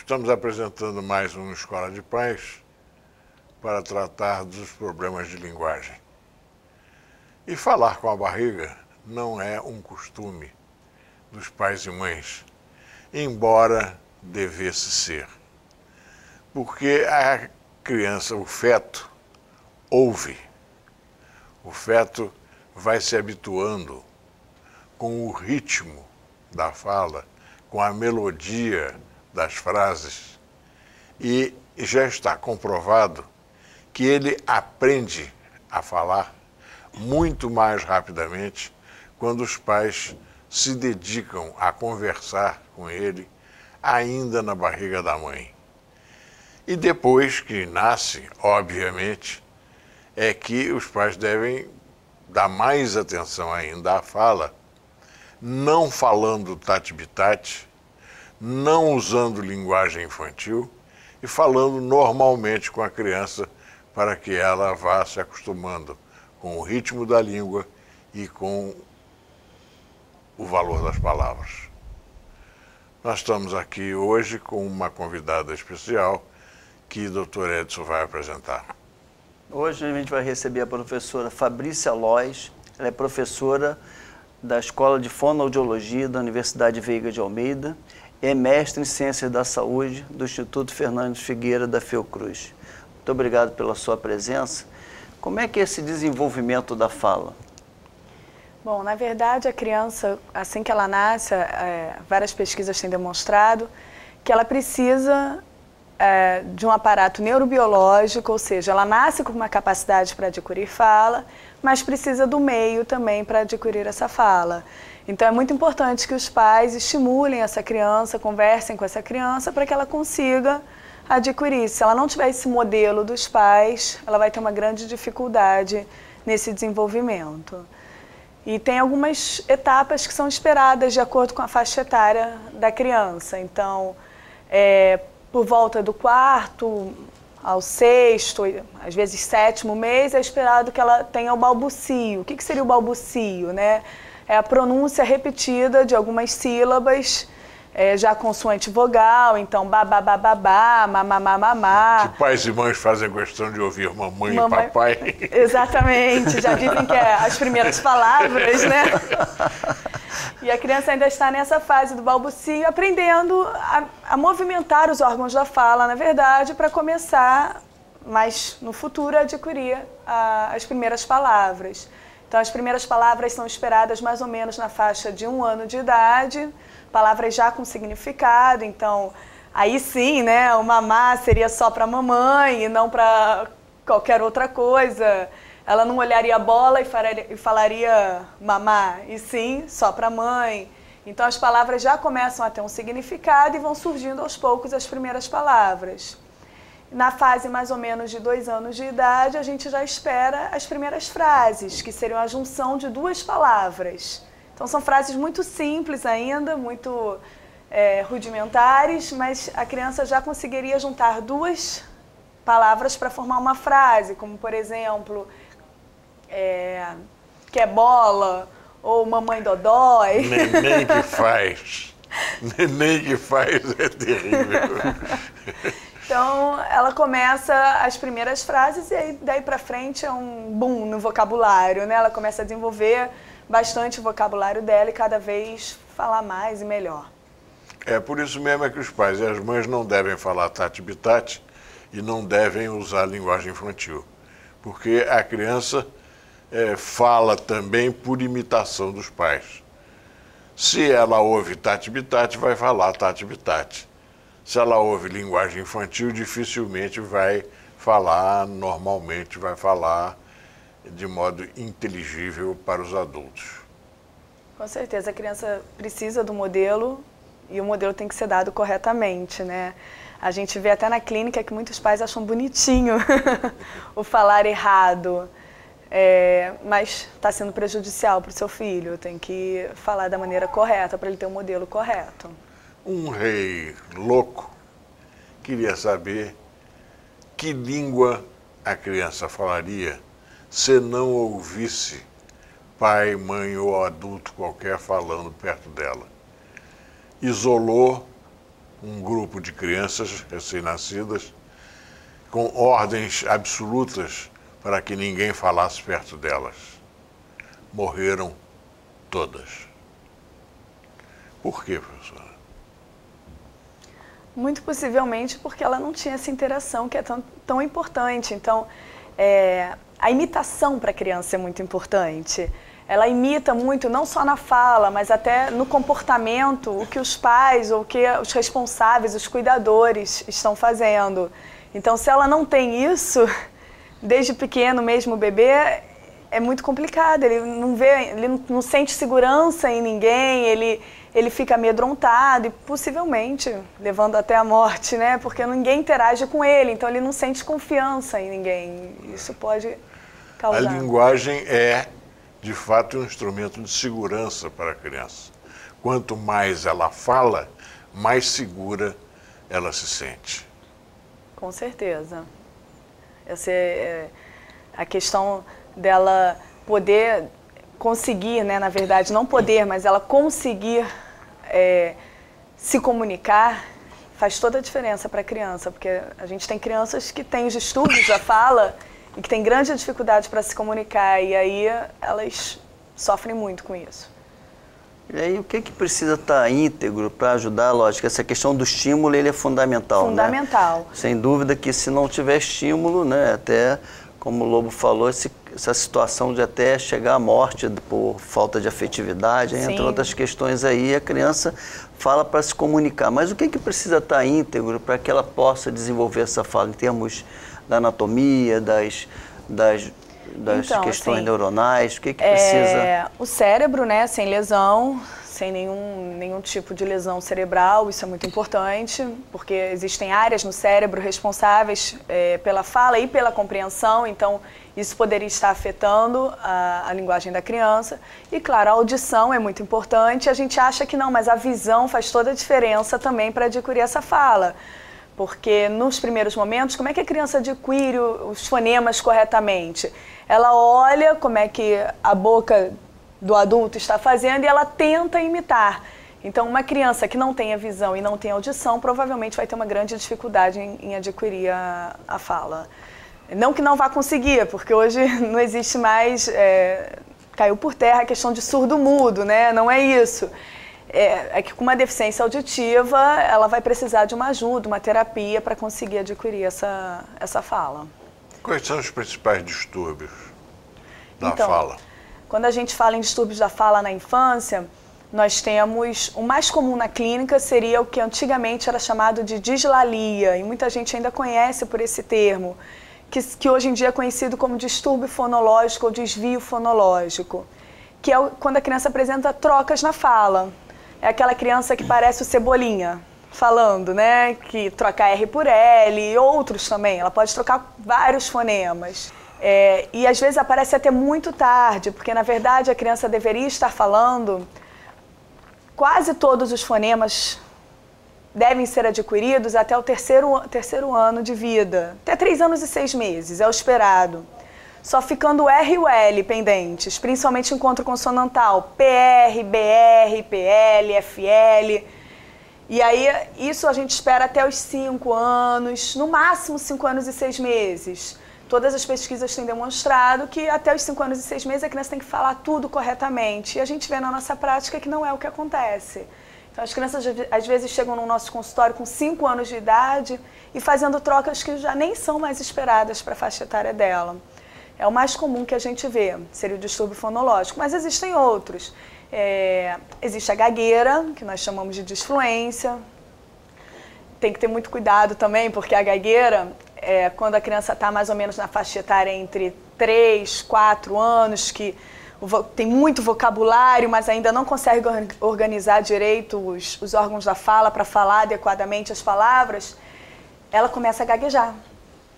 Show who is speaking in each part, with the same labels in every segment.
Speaker 1: Estamos apresentando mais uma Escola de Pais para tratar dos problemas de linguagem. E falar com a barriga não é um costume dos pais e mães, embora devesse ser. Porque a criança, o feto, ouve. O feto vai se habituando com o ritmo da fala, com a melodia das frases, e já está comprovado que ele aprende a falar muito mais rapidamente quando os pais se dedicam a conversar com ele ainda na barriga da mãe. E depois que nasce, obviamente, é que os pais devem dar mais atenção ainda à fala, não falando tati-bitati, não usando linguagem infantil e falando normalmente com a criança para que ela vá se acostumando com o ritmo da língua e com o valor das palavras. Nós estamos aqui hoje com uma convidada especial que o Dr. Edson vai apresentar.
Speaker 2: Hoje a gente vai receber a professora Fabrícia Lois. Ela é professora da Escola de Fonoaudiologia da Universidade Veiga de Almeida, é mestre em Ciências da Saúde do Instituto Fernandes Figueira da Fiocruz. Muito obrigado pela sua presença. Como é que é esse desenvolvimento da fala?
Speaker 3: Bom, na verdade, a criança, assim que ela nasce, várias pesquisas têm demonstrado que ela precisa de um aparato neurobiológico, ou seja, ela nasce com uma capacidade para adquirir fala, mas precisa do meio também para adquirir essa fala. Então, é muito importante que os pais estimulem essa criança, conversem com essa criança para que ela consiga adquirir. Se ela não tiver esse modelo dos pais, ela vai ter uma grande dificuldade nesse desenvolvimento. E tem algumas etapas que são esperadas de acordo com a faixa etária da criança. Então, por volta do 4º ao 6º, às vezes 7º mês, é esperado que ela tenha o balbucio. O que seria o balbucio, né? É a pronúncia repetida de algumas sílabas, já consoante vogal, então babá, babá, mamá, mamá.
Speaker 1: Que pais e mães fazem questão de ouvir mamãe e papai.
Speaker 3: Exatamente, já dizem que é as primeiras palavras, né? E a criança ainda está nessa fase do balbucio, aprendendo a movimentar os órgãos da fala, na verdade, para começar, mas no futuro, a adquirir as primeiras palavras. Então, as primeiras palavras são esperadas mais ou menos na faixa de 1 ano de idade, palavras já com significado. Então, aí sim, né, o mamá seria só para mamãe e não para qualquer outra coisa. Ela não olharia a bola e falaria mamá, e sim só para mãe. Então, as palavras já começam a ter um significado e vão surgindo aos poucos as primeiras palavras. Na fase mais ou menos de 2 anos de idade, a gente já espera as primeiras frases, que seriam a junção de 2 palavras. Então, são frases muito simples ainda, muito rudimentares, mas a criança já conseguiria juntar 2 palavras para formar uma frase, como, por exemplo, que é bola, ou mamãe dodói.
Speaker 1: Neném que faz. Neném que faz é terrível.
Speaker 3: Então, ela começa as primeiras frases e aí, daí para frente é um boom no vocabulário, né? Ela começa a desenvolver bastante o vocabulário dela e cada vez falar mais e melhor.
Speaker 1: Por isso mesmo é que os pais e as mães não devem falar tati-bitati e não devem usar linguagem infantil, porque a criança fala também por imitação dos pais. Se ela ouve tati-bitati, vai falar tati-bitati. Se ela ouve linguagem infantil, dificilmente vai falar normalmente, vai falar de modo inteligível para os adultos.
Speaker 3: Com certeza, a criança precisa do modelo e o modelo tem que ser dado corretamente, né? A gente vê até na clínica que muitos pais acham bonitinho o falar errado, mas está sendo prejudicial para o seu filho. Tem que falar da maneira correta para ele ter um modelo correto.
Speaker 1: Um rei louco queria saber que língua a criança falaria se não ouvisse pai, mãe ou adulto qualquer falando perto dela. Isolou um grupo de crianças recém-nascidas com ordens absolutas para que ninguém falasse perto delas. Morreram todas. Por quê, professora?
Speaker 3: Muito possivelmente porque ela não tinha essa interação que é tão importante. Então, a imitação para a criança é muito importante. Ela imita muito, não só na fala, mas até no comportamento, o que os pais ou o que os responsáveis, os cuidadores estão fazendo. Então, se ela não tem isso, desde pequeno mesmo, o bebê, é muito complicado. Ele não sente segurança em ninguém, ele fica amedrontado e possivelmente levando até a morte, né? Porque ninguém interage com ele, então ele não sente confiança em ninguém. Isso pode causar.
Speaker 1: A linguagem é, de fato, um instrumento de segurança para a criança. Quanto mais ela fala, mais segura ela se sente.
Speaker 3: Com certeza. A questão dela poder conseguir, né, na verdade, não poder, mas ela conseguir se comunicar, faz toda a diferença para a criança, porque a gente tem crianças que têm os distúrbios da fala e que têm grande dificuldade para se comunicar, e aí elas sofrem muito com isso.
Speaker 2: E aí, o que precisa estar íntegro para ajudar? Lógico, essa questão do estímulo, ele é fundamental,
Speaker 3: Fundamental.
Speaker 2: Né? Sem dúvida que se não tiver estímulo, né, até, como o Lobo falou, essa situação de até chegar à morte por falta de afetividade, entre outras questões aí, a criança fala para se comunicar. Mas o que precisa estar íntegro para que ela possa desenvolver essa fala, em termos da anatomia, das então, questões assim, neuronais, o que precisa?
Speaker 3: O cérebro, né, sem lesão, sem nenhum tipo de lesão cerebral, isso é muito importante, porque existem áreas no cérebro responsáveis pela fala e pela compreensão, então isso poderia estar afetando a linguagem da criança. E claro, a audição é muito importante, a gente acha que não, mas a visão faz toda a diferença também para adquirir essa fala. Porque nos primeiros momentos, como é que a criança adquire os fonemas corretamente? Ela olha como é que a boca do adulto está fazendo e ela tenta imitar. Então, uma criança que não tem a visão e não tem audição, provavelmente vai ter uma grande dificuldade em adquirir a fala. Não que não vá conseguir, porque hoje não existe mais, caiu por terra a questão de surdo-mudo, né? Não é isso. É que com uma deficiência auditiva, ela vai precisar de uma ajuda, uma terapia para conseguir adquirir essa fala.
Speaker 1: Quais são os principais distúrbios da fala?
Speaker 3: Quando a gente fala em distúrbios da fala na infância, nós temos, o mais comum na clínica seria o que antigamente era chamado de dislalia, e muita gente ainda conhece por esse termo, que hoje em dia é conhecido como distúrbio fonológico ou desvio fonológico, que é quando a criança apresenta trocas na fala. É aquela criança que parece o Cebolinha, falando, né? Que troca R por L e outros também. Ela pode trocar vários fonemas. E às vezes aparece até muito tarde, porque na verdade a criança deveria estar falando. Quase todos os fonemas devem ser adquiridos até o terceiro ano de vida. Até 3 anos e 6 meses, é o esperado. Só ficando o R e o L pendentes, principalmente encontro consonantal, PR, BR, PL, FL. E aí, isso a gente espera até os 5 anos, no máximo 5 anos e 6 meses. Todas as pesquisas têm demonstrado que até os 5 anos e 6 meses a criança tem que falar tudo corretamente. E a gente vê na nossa prática que não é o que acontece. Então, as crianças às vezes chegam no nosso consultório com 5 anos de idade e fazendo trocas que já nem são mais esperadas para a faixa etária dela. É o mais comum que a gente vê, seria o distúrbio fonológico, mas existem outros. Existe a gagueira, que nós chamamos de disfluência. Tem que ter muito cuidado também, porque a gagueira, quando a criança está mais ou menos na faixa etária entre 3, 4 anos, que tem muito vocabulário, mas ainda não consegue organizar direito os órgãos da fala para falar adequadamente as palavras, ela começa a gaguejar.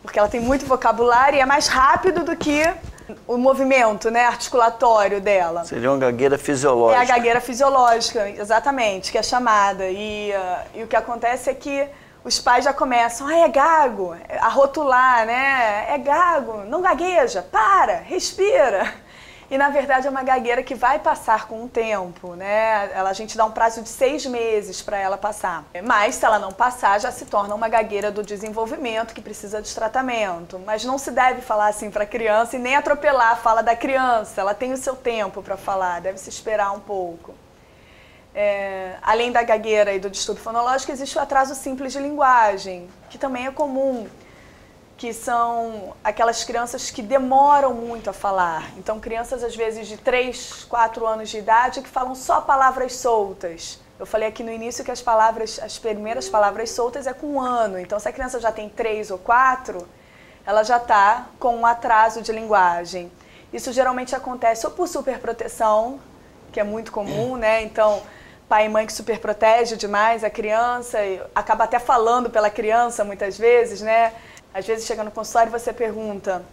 Speaker 3: Porque ela tem muito vocabulário e é mais rápido do que o movimento, né, articulatório dela.
Speaker 2: Seria uma gagueira fisiológica.
Speaker 3: É a gagueira fisiológica, exatamente, que é chamada. E o que acontece é que os pais já começam, é gago, a rotular, né? É gago, não gagueja, para, respira. E, na verdade, é uma gagueira que vai passar com o tempo, né? A gente dá um prazo de 6 meses para ela passar. Mas, se ela não passar, já se torna uma gagueira do desenvolvimento que precisa de tratamento. Mas não se deve falar assim para a criança e nem atropelar a fala da criança. Ela tem o seu tempo para falar, deve se esperar um pouco. Além da gagueira e do distúrbio fonológico, existe o atraso simples de linguagem, que também é comum, que são aquelas crianças que demoram muito a falar. Então, crianças, às vezes, de 3, 4 anos de idade que falam só palavras soltas. Eu falei aqui no início que as primeiras palavras soltas é com 1 ano. Então, se a criança já tem 3 ou 4, ela já está com um atraso de linguagem. Isso geralmente acontece ou por superproteção, que é muito comum, né? Então, pai e mãe que superprotege demais a criança e acaba até falando pela criança muitas vezes, né? Às vezes chega no consultório e você pergunta: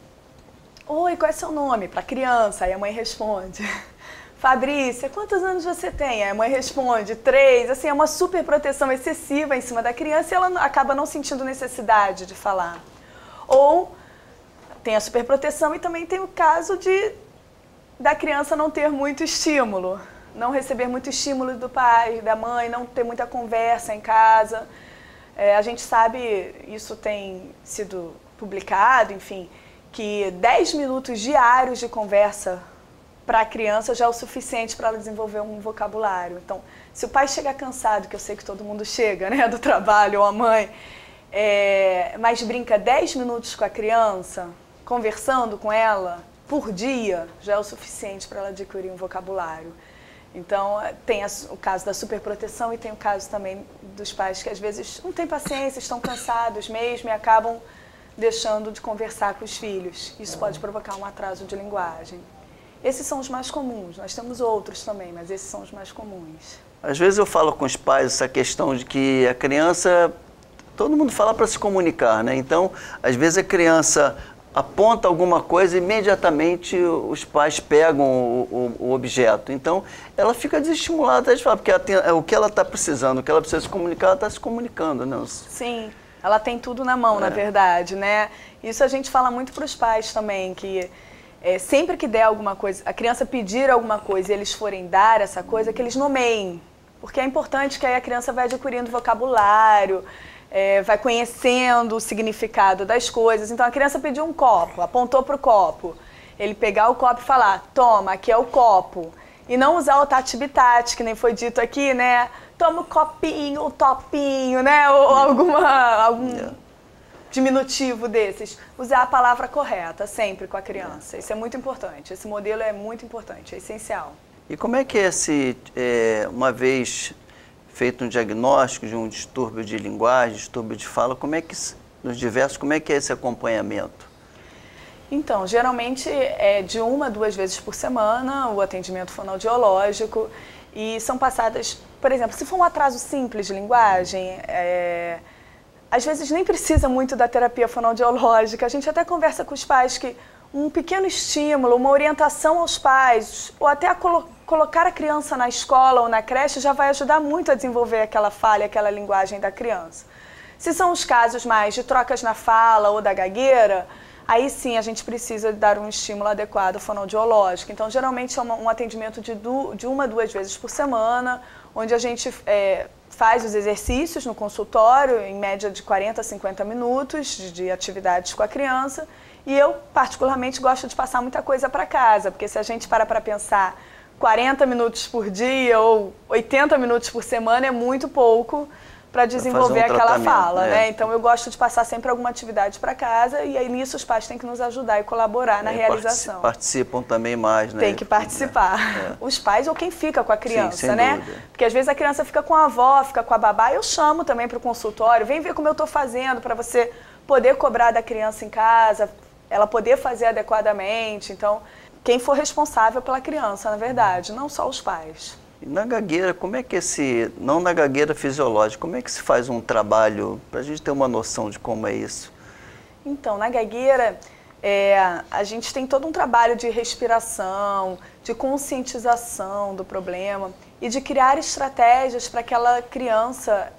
Speaker 3: oi, qual é seu nome? Para a criança. Aí a mãe responde: Fabrícia, quantos anos você tem? Aí a mãe responde: 3. Assim, é uma superproteção excessiva em cima da criança e ela acaba não sentindo necessidade de falar. Ou tem a superproteção e também tem o caso da criança não ter muito estímulo, não receber muito estímulo do pai, da mãe, não ter muita conversa em casa. A gente sabe, isso tem sido publicado, enfim, que 10 minutos diários de conversa para a criança já é o suficiente para ela desenvolver um vocabulário. Então, se o pai chega cansado, que eu sei que todo mundo chega, né, do trabalho, ou a mãe, mas brinca 10 minutos com a criança, conversando com ela, por dia, já é o suficiente para ela adquirir um vocabulário. Então, tem o caso da superproteção e tem o caso também dos pais que às vezes não têm paciência, estão cansados mesmo e acabam deixando de conversar com os filhos. Isso pode provocar um atraso de linguagem. Esses são os mais comuns, nós temos outros também, mas esses são os mais comuns.
Speaker 2: Às vezes eu falo com os pais essa questão de que a criança, todo mundo fala para se comunicar, né? Então, às vezes a criança aponta alguma coisa e imediatamente os pais pegam o objeto. Então, ela fica desestimulada de falar, porque o que ela está precisando, o que ela precisa se comunicar, ela está se comunicando, né?
Speaker 3: Sim, ela tem tudo na mão, na verdade, né? Isso a gente fala muito para os pais também, que sempre que der alguma coisa, a criança pedir alguma coisa e eles forem dar essa coisa, que eles nomeiem. Porque é importante que aí a criança vai adquirindo vocabulário, vai conhecendo o significado das coisas. Então, a criança pediu um copo, apontou para o copo. Ele pegar o copo e falar: toma, aqui é o copo. E não usar o tati-bitati, que nem foi dito aqui, né? Toma o copinho, o topinho, né? Ou algum diminutivo desses. Usar a palavra correta sempre com a criança. Isso é muito importante. Esse modelo é muito importante, é essencial.
Speaker 2: E como é que uma vez feito um diagnóstico de um distúrbio de linguagem, distúrbio de fala, como é que é esse acompanhamento?
Speaker 3: Então, geralmente é de 1 a 2 vezes por semana o atendimento fonoaudiológico e são passadas, por exemplo, se for um atraso simples de linguagem, às vezes nem precisa muito da terapia fonoaudiológica. A gente até conversa com os pais que um pequeno estímulo, uma orientação aos pais, ou até colocar a criança na escola ou na creche já vai ajudar muito a desenvolver aquela fala, aquela linguagem da criança. Se são os casos mais de trocas na fala ou da gagueira, aí sim a gente precisa dar um estímulo adequado fonoaudiológico. Então, geralmente é um atendimento de 1 a 2 vezes por semana, onde a gente faz os exercícios no consultório, em média de 40 a 50 minutos de atividades com a criança. E eu, particularmente, gosto de passar muita coisa para casa, porque se a gente para pensar 40 minutos por dia ou 80 minutos por semana é muito pouco para desenvolver aquela fala, né? Então eu gosto de passar sempre alguma atividade para casa e aí nisso os pais têm que nos ajudar e colaborar na realização.
Speaker 2: Participam também mais, né?
Speaker 3: Tem que participar. Os pais ou quem fica com a criança,
Speaker 2: sim, sem
Speaker 3: né?
Speaker 2: dúvida.
Speaker 3: Porque às vezes a criança fica com a avó, fica com a babá, eu chamo também para o consultório, vem ver como eu estou fazendo para você poder cobrar da criança em casa, ela poder fazer adequadamente. Então, quem for responsável pela criança, na verdade, não só os pais.
Speaker 2: E na gagueira, como é que não na gagueira fisiológica, como é que se faz um trabalho, para a gente ter uma noção de como é isso?
Speaker 3: Então, na gagueira, a gente tem todo um trabalho de respiração, de conscientização do problema e de criar estratégias para aquela criança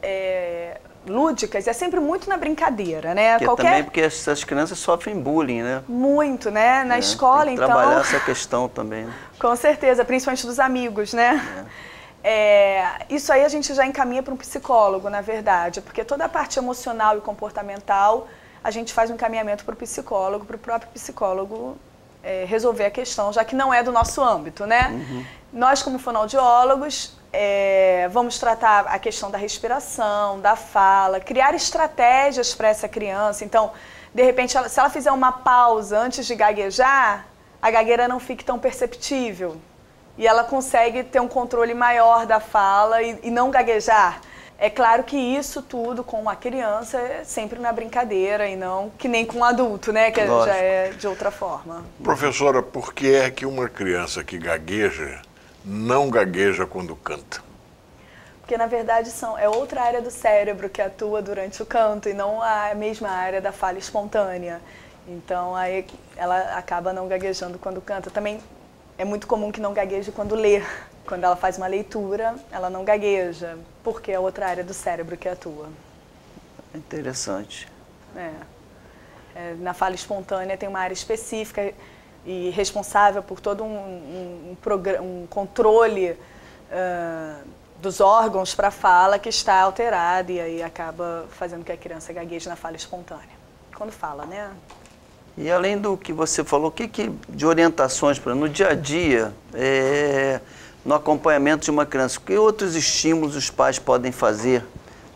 Speaker 3: lúdicas, é sempre muito na brincadeira, né?
Speaker 2: Também porque essas crianças sofrem bullying, né?
Speaker 3: Muito, né? Na escola,
Speaker 2: tem que
Speaker 3: então...
Speaker 2: trabalhar essa questão também. Né?
Speaker 3: Com certeza, principalmente dos amigos, né? Isso aí a gente já encaminha para um psicólogo, na verdade, porque toda a parte emocional e comportamental, a gente faz um encaminhamento para o psicólogo, para o próprio psicólogo resolver a questão, já que não é do nosso âmbito, né? Uhum. Nós, como fonoaudiólogos, vamos tratar a questão da respiração, da fala, criar estratégias para essa criança. Então, de repente, se ela fizer uma pausa antes de gaguejar, a gagueira não fique tão perceptível. E ela consegue ter um controle maior da fala e não gaguejar. É claro que isso tudo com a criança é sempre na brincadeira e não que nem com um adulto, né? Que já é de outra forma.
Speaker 1: Professora, por que é que uma criança que gagueja não gagueja quando canta?
Speaker 3: Porque, na verdade, é outra área do cérebro que atua durante o canto e não a mesma área da fala espontânea. Então, aí ela acaba não gaguejando quando canta. Também é muito comum que não gagueje quando lê. Quando ela faz uma leitura, ela não gagueja, porque é outra área do cérebro que atua.
Speaker 2: Interessante.
Speaker 3: Na fala espontânea tem uma área específica e responsável por todo um controle dos órgãos para a fala que está alterado e aí acaba fazendo que a criança gagueje na fala espontânea. Quando fala, né?
Speaker 2: E além do que você falou, o que de orientações para no dia a dia, no acompanhamento de uma criança, que outros estímulos os pais podem fazer,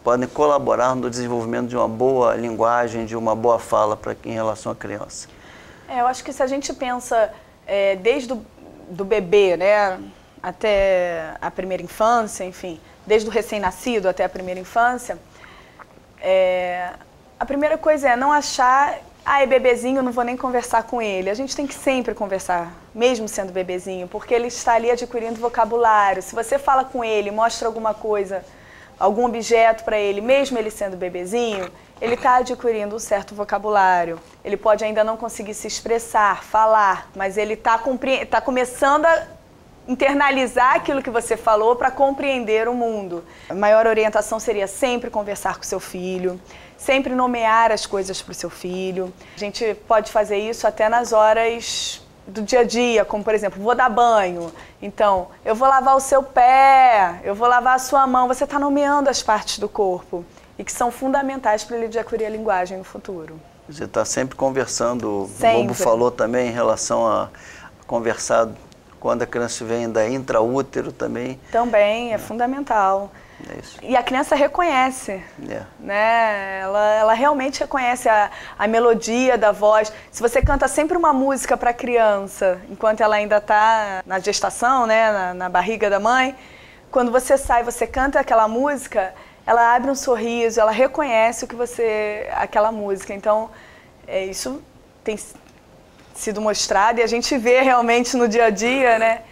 Speaker 2: podem colaborar no desenvolvimento de uma boa linguagem, de uma boa fala em relação à criança?
Speaker 3: Eu acho que se a gente pensa desde do bebê, né, até a primeira infância, enfim, desde o recém-nascido até a primeira infância, a primeira coisa é não achar, é bebezinho, não vou nem conversar com ele. A gente tem que sempre conversar, mesmo sendo bebezinho, porque ele está ali adquirindo vocabulário. Se você fala com ele, mostra alguma coisa, algum objeto para ele, mesmo ele sendo bebezinho, ele está adquirindo um certo vocabulário. Ele pode ainda não conseguir se expressar, falar, mas ele está começando a internalizar aquilo que você falou para compreender o mundo. A maior orientação seria sempre conversar com seu filho, sempre nomear as coisas para o seu filho. A gente pode fazer isso até nas horas do dia a dia, como por exemplo, vou dar banho, então eu vou lavar o seu pé, eu vou lavar a sua mão. Você está nomeando as partes do corpo e que são fundamentais para ele adquirir a linguagem no futuro.
Speaker 2: Você está sempre conversando,
Speaker 3: sempre.
Speaker 2: O Bobo falou também em relação a conversar quando a criança vem da intraútero também.
Speaker 3: Também, é fundamental.
Speaker 2: É isso.
Speaker 3: E a criança reconhece, né? Ela realmente reconhece a melodia da voz. Se você canta sempre uma música para a criança, enquanto ela ainda está na gestação, né? Na barriga da mãe, quando você sai, você canta aquela música, ela abre um sorriso, ela reconhece o que aquela música. Então, isso tem sido mostrado e a gente vê realmente no dia a dia, né?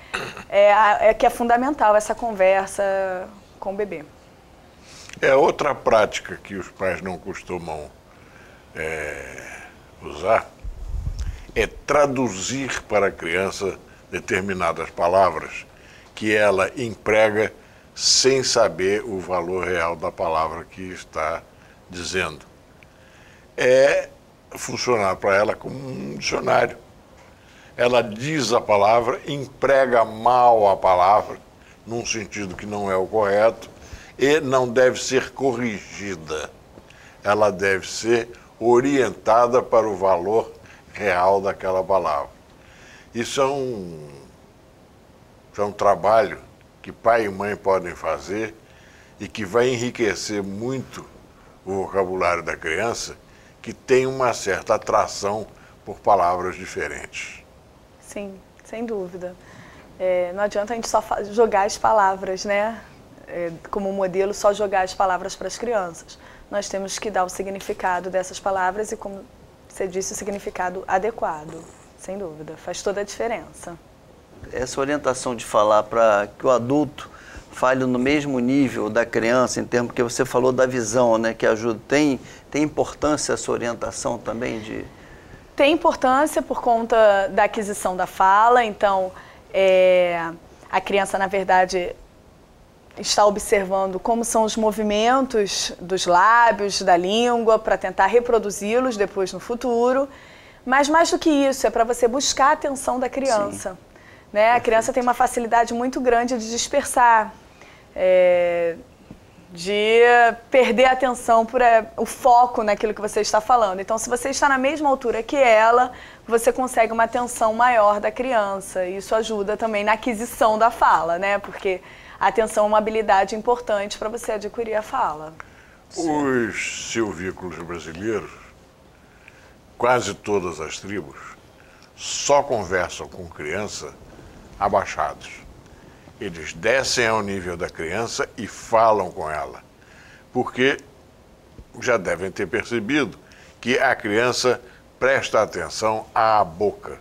Speaker 3: Que é fundamental essa conversa com o bebê.
Speaker 1: Outra prática que os pais não costumam usar é traduzir para a criança determinadas palavras que ela emprega sem saber o valor real da palavra que está dizendo. Funcionar para ela como um dicionário. Ela diz a palavra, emprega mal a palavra, num sentido que não é o correto, e não deve ser corrigida. Ela deve ser orientada para o valor real daquela palavra. Isso é um trabalho que pai e mãe podem fazer e que vai enriquecer muito o vocabulário da criança, que tem uma certa atração por palavras diferentes.
Speaker 3: Sim, sem dúvida. Não adianta a gente só jogar as palavras, né? Como modelo, só jogar as palavras para as crianças. Nós temos que dar o significado dessas palavras e, como você disse, o significado adequado. Sem dúvida, faz toda a diferença.
Speaker 2: Essa orientação de falar para que o adulto fale no mesmo nível da criança, em termos que você falou da visão, né, que ajuda, tem importância essa orientação também?
Speaker 3: Tem importância por conta da aquisição da fala. Então, a criança, na verdade, está observando como são os movimentos dos lábios, da língua, para tentar reproduzi-los depois no futuro. Mas mais do que isso, é para você buscar a atenção da criança. Né? A criança tem uma facilidade muito grande de dispersar, de perder a atenção por o foco naquilo que você está falando. Então, se você está na mesma altura que ela, você consegue uma atenção maior da criança. Isso ajuda também na aquisição da fala, né? Porque a atenção é uma habilidade importante para você adquirir a fala.
Speaker 1: Os silvícolas brasileiros, quase todas as tribos, só conversam com criança abaixados. Eles descem ao nível da criança e falam com ela, porque já devem ter percebido que a criança presta atenção à boca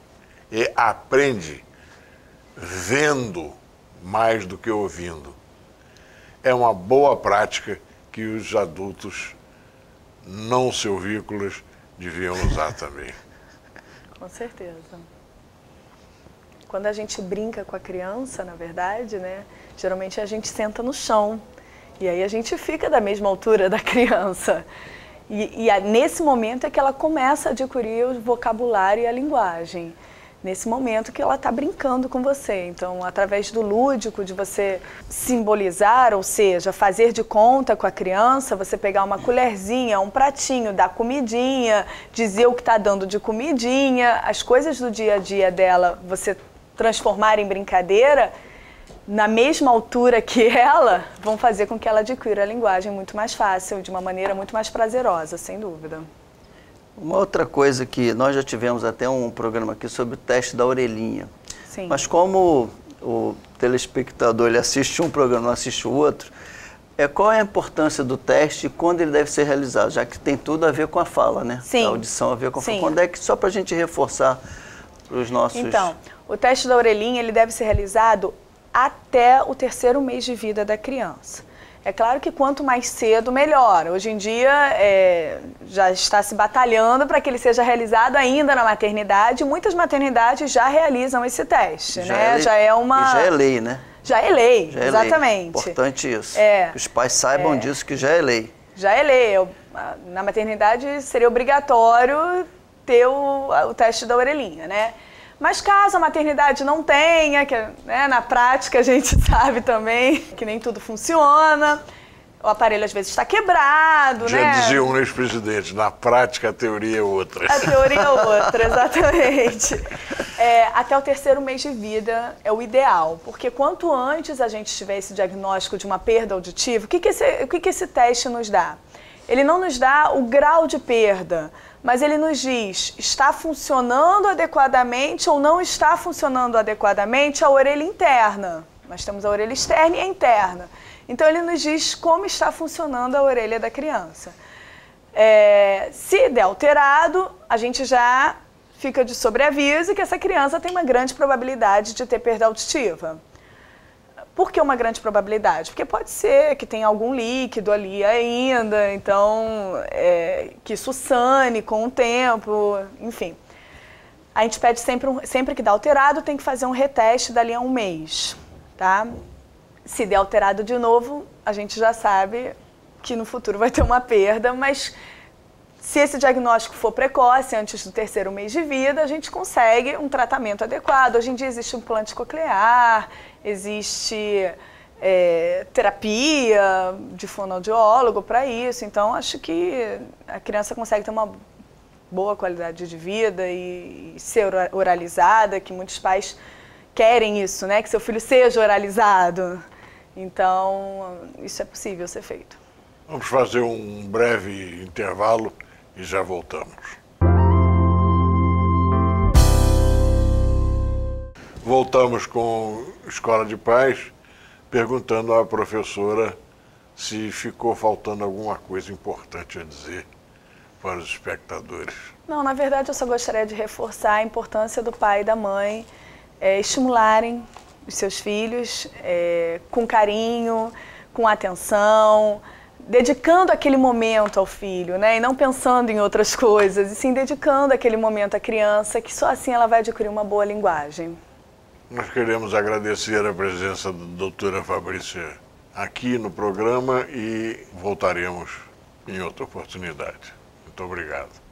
Speaker 1: e aprende vendo mais do que ouvindo. É uma boa prática que os adultos não silvícolas deviam usar também.
Speaker 3: Com certeza. Quando a gente brinca com a criança, na verdade, né, geralmente a gente senta no chão e aí a gente fica da mesma altura da criança. E nesse momento é que ela começa a adquirir o vocabulário e a linguagem. Nesse momento que ela está brincando com você. Então, através do lúdico, de você simbolizar, ou seja, fazer de conta com a criança, você pegar uma colherzinha, um pratinho, dar comidinha, dizer o que está dando de comidinha, as coisas do dia a dia dela, você transformar em brincadeira, na mesma altura que ela, vão fazer com que ela adquira a linguagem muito mais fácil, de uma maneira muito mais prazerosa, sem dúvida.
Speaker 2: Uma outra coisa que nós já tivemos até um programa aqui sobre o teste da orelhinha.
Speaker 3: Sim.
Speaker 2: Mas como o telespectador ele assiste um programa, não assiste o outro, qual é a importância do teste e quando ele deve ser realizado? Já que tem tudo a ver com a fala, né?
Speaker 3: Sim.
Speaker 2: A audição a ver com a fala.
Speaker 3: Sim.
Speaker 2: Quando é que, só para a gente reforçar para os nossos...
Speaker 3: Então, o teste da orelhinha ele deve ser realizado até o 3º mês de vida da criança. É claro que quanto mais cedo, melhor. Hoje em dia já está se batalhando para que ele seja realizado ainda na maternidade. Muitas maternidades já realizam esse teste, né?
Speaker 2: Já é lei, né?
Speaker 3: Já é lei,
Speaker 2: já é
Speaker 3: exatamente.
Speaker 2: Lei. Importante isso. Que os pais saibam disso, que já é lei.
Speaker 3: Já é lei. Na maternidade seria obrigatório ter o teste da orelhinha, né? Mas caso a maternidade não tenha, que né, na prática a gente sabe também que nem tudo funciona, o aparelho às vezes está quebrado,
Speaker 1: Já
Speaker 3: né?
Speaker 1: dizia um ex-presidente, na prática a teoria é outra.
Speaker 3: A teoria é outra, exatamente. Até o 3º mês de vida é o ideal, porque quanto antes a gente tiver esse diagnóstico de uma perda auditiva, o que esse teste nos dá? Ele não nos dá o grau de perda, mas ele nos diz, está funcionando adequadamente ou não está funcionando adequadamente a orelha interna. Nós temos a orelha externa e a interna. Então, ele nos diz como está funcionando a orelha da criança. Se der alterado, a gente já fica de sobreaviso que essa criança tem uma grande probabilidade de ter perda auditiva. Por que uma grande probabilidade? Porque pode ser que tenha algum líquido ali ainda, então que isso sane com o tempo, enfim. A gente pede sempre que dá alterado, tem que fazer um reteste dali a 1 mês, tá? Se der alterado de novo, a gente já sabe que no futuro vai ter uma perda, mas se esse diagnóstico for precoce, antes do 3º mês de vida, a gente consegue um tratamento adequado. Hoje em dia existe um implante coclear, existe terapia de fonoaudiólogo para isso. Então, acho que a criança consegue ter uma boa qualidade de vida e ser oralizada, que muitos pais querem isso, né? Que seu filho seja oralizado. Então, isso é possível ser feito.
Speaker 1: Vamos fazer um breve intervalo e já voltamos. Voltamos com Escola de Pais, perguntando à professora se ficou faltando alguma coisa importante a dizer para os espectadores.
Speaker 3: Não, na verdade eu só gostaria de reforçar a importância do pai e da mãe estimularem os seus filhos com carinho, com atenção, dedicando aquele momento ao filho, né? E não pensando em outras coisas, e sim dedicando aquele momento à criança, que só assim ela vai adquirir uma boa linguagem.
Speaker 1: Nós queremos agradecer a presença da doutora Fabrícia aqui no programa e voltaremos em outra oportunidade. Muito obrigado.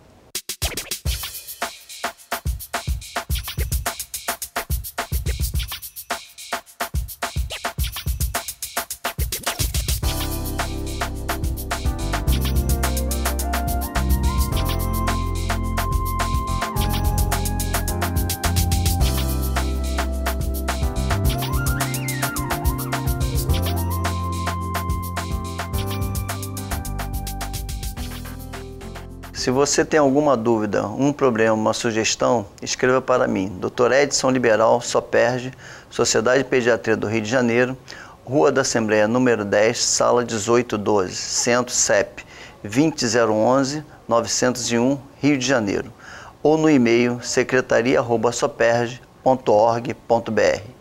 Speaker 2: Se você tem alguma dúvida, um problema, uma sugestão, escreva para mim. Dr. Edson Liberal, Soperj, Sociedade de Pediatria do Rio de Janeiro, Rua da Assembleia, número 10, sala 1812, Centro CEP 20011-901, Rio de Janeiro. Ou no e-mail secretaria@soperj.org.br.